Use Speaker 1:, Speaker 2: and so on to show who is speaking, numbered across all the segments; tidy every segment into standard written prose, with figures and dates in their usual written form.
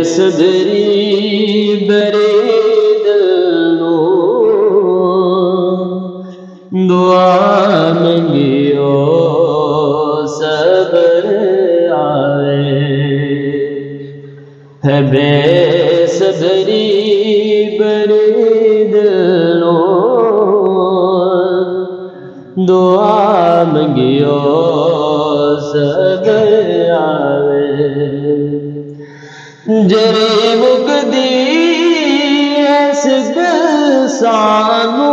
Speaker 1: सदरी बरेदनो दुआ मंगियो सबर आए है बेसदरी बरेदनो दुआ मंगियो सबर आए जरी मुकदी ऐस सानू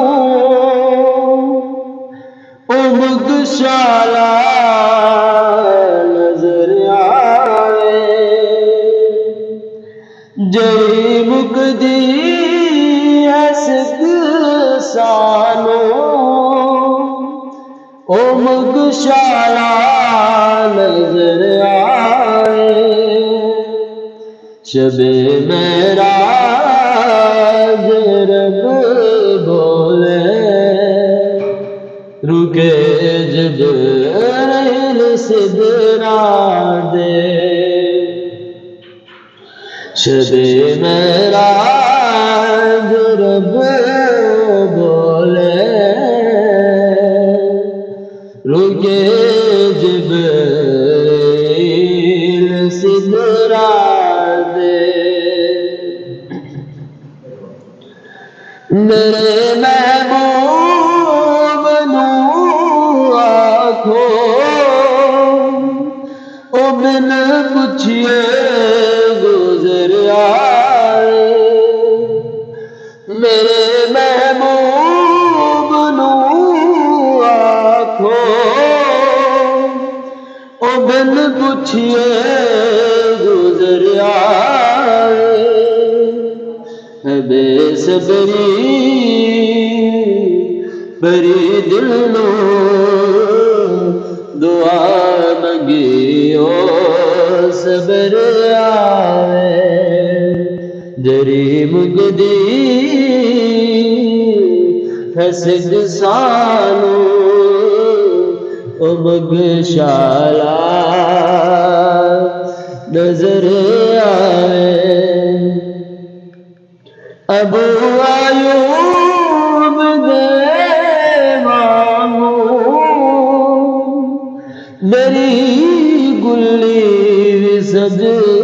Speaker 1: मुगशाला नजर आए जरी मुकदी ऐस सानू मुगशाला नजर आए शबे मेराज रब बोले रुके जिब्रील सिदरा दे शबे मेराज रब बोले रुके जिब्रील सिदरा मेरे महबूब नू आखो ओ बिन पुछिए गुजर आए मेरे महबूब नू आखो ओ बिन पुछिए गुजर आए बेसबरी बरी दिल नो दुआ मंगियो सबर आए जरी मुगदी हसद सानू मुगशाला नजर आए अबू अयूब दे मामू मेरी गुल्ली सजवेसी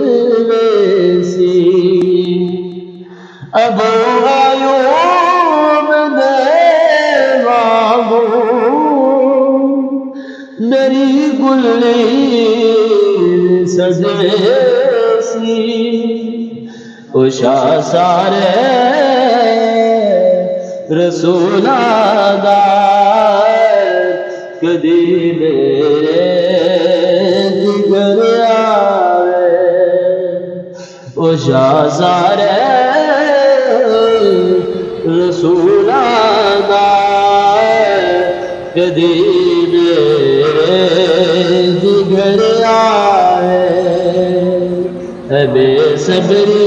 Speaker 1: अबू अयूब दे मामू मेरी गुल्ली सजवेसी उषा सारे रसूला दा कदी मेरे जिगर आवे उषा सारे रसूला दा कदी मेरे जिगर आवे बेसबरी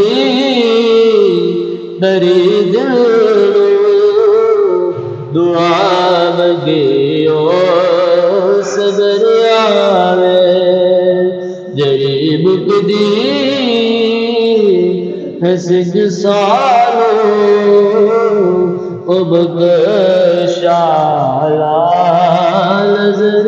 Speaker 1: बरी दिल दुआ मंगियो सबर आवे जरी मुकदी हसद सालो बगशाला नजर